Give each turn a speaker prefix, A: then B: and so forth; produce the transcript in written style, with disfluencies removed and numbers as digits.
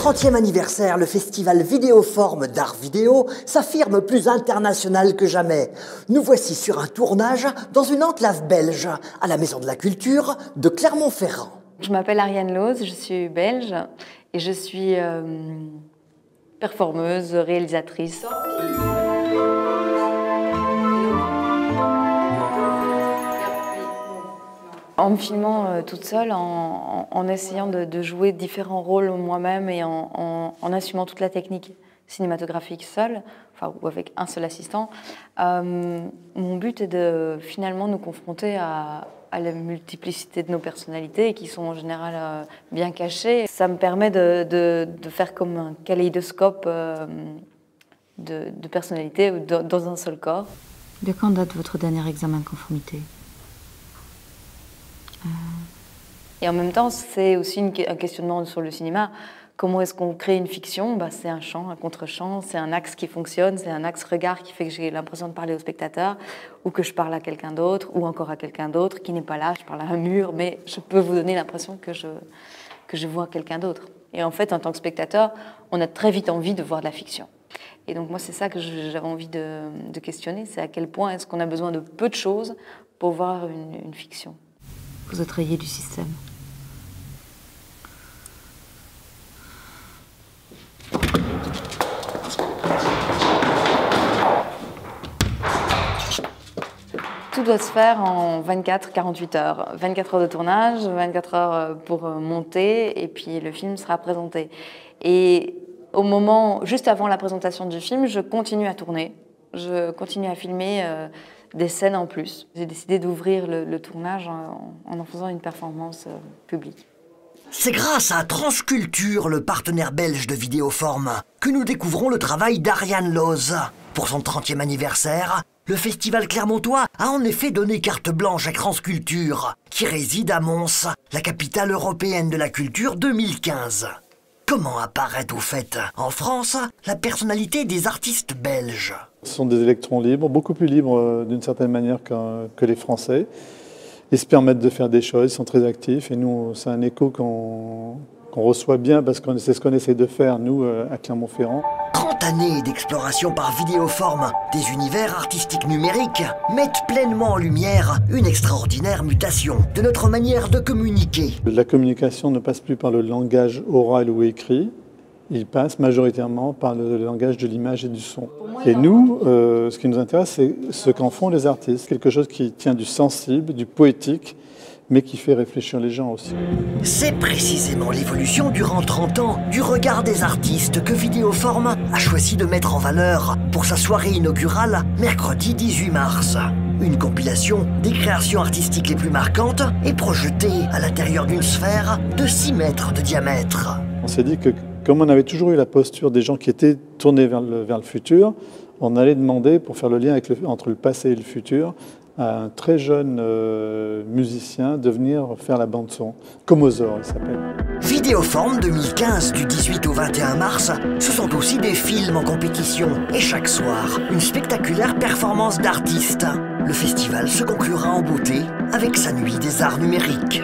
A: 30e anniversaire, le festival Vidéoforme d'art vidéo s'affirme plus international que jamais. Nous voici sur un tournage dans une enclave belge, à la Maison de la Culture de Clermont-Ferrand.
B: Je m'appelle Ariane Loos, je suis belge et je suis performeuse, réalisatrice. En me filmant toute seule, en essayant de jouer différents rôles moi-même et en assumant toute la technique cinématographique seule, enfin, ou avec un seul assistant, mon but est de finalement nous confronter à la multiplicité de nos personnalités qui sont en général bien cachées. Ça me permet de faire comme un kaléidoscope de personnalités dans un seul corps.
C: De quand date votre dernier examen de conformité ?
B: Et en même temps, c'est aussi un questionnement sur le cinéma. Comment est-ce qu'on crée une fiction ? C'est un champ, un contre-champ, c'est un axe qui fonctionne, c'est un axe regard qui fait que j'ai l'impression de parler au spectateur, ou que je parle à quelqu'un d'autre, ou encore à quelqu'un d'autre qui n'est pas là, je parle à un mur, mais je peux vous donner l'impression que je vois quelqu'un d'autre. Et en fait, en tant que spectateur, on a très vite envie de voir de la fiction. Et donc moi, c'est ça que j'avais envie de questionner, c'est à quel point est-ce qu'on a besoin de peu de choses pour voir une fiction.
C: Vous êtes rayé du système.
B: Tout doit se faire en 24-48 heures. 24 heures de tournage, 24 heures pour monter, et puis le film sera présenté. Et au moment, juste avant la présentation du film, je continue à tourner. Je continue à filmer des scènes en plus. J'ai décidé d'ouvrir le tournage en faisant une performance publique.
A: C'est grâce à Transculture, le partenaire belge de Vidéoforme, que nous découvrons le travail d'Ariane Loos. Pour son 30e anniversaire, le festival clermontois a en effet donné carte blanche à Transculture, qui réside à Mons, la capitale européenne de la culture 2015. Comment apparaît au fait, en France, la personnalité des artistes belges ?
D: Ce sont des électrons libres, beaucoup plus libres d'une certaine manière que les Français. Ils se permettent de faire des choses, ils sont très actifs et nous, c'est un écho qu'on reçoit bien parce que c'est ce qu'on essaie de faire, nous, à Clermont-Ferrand.
A: 30 années d'exploration par Vidéoforme des univers artistiques numériques mettent pleinement en lumière une extraordinaire mutation de notre manière de communiquer.
D: La communication ne passe plus par le langage oral ou écrit, il passe majoritairement par le langage de l'image et du son. Et nous, ce qui nous intéresse, c'est ce qu'en font les artistes, quelque chose qui tient du sensible, du poétique, mais qui fait réfléchir les gens aussi.
A: C'est précisément l'évolution durant 30 ans du regard des artistes que Vidéoforme a choisi de mettre en valeur pour sa soirée inaugurale mercredi 18 mars. Une compilation des créations artistiques les plus marquantes est projetée à l'intérieur d'une sphère de 6 mètres de diamètre.
D: On s'est dit que comme on avait toujours eu la posture des gens qui étaient tournés vers le futur, on allait demander, pour faire le lien entre le passé et le futur, à un très jeune musicien de venir faire la bande-son. Comosor, il s'appelle.
A: Vidéoforme 2015, du 18 au 21 mars, ce sont aussi des films en compétition. Et chaque soir, une spectaculaire performance d'artistes. Le festival se conclura en beauté avec sa nuit des arts numériques.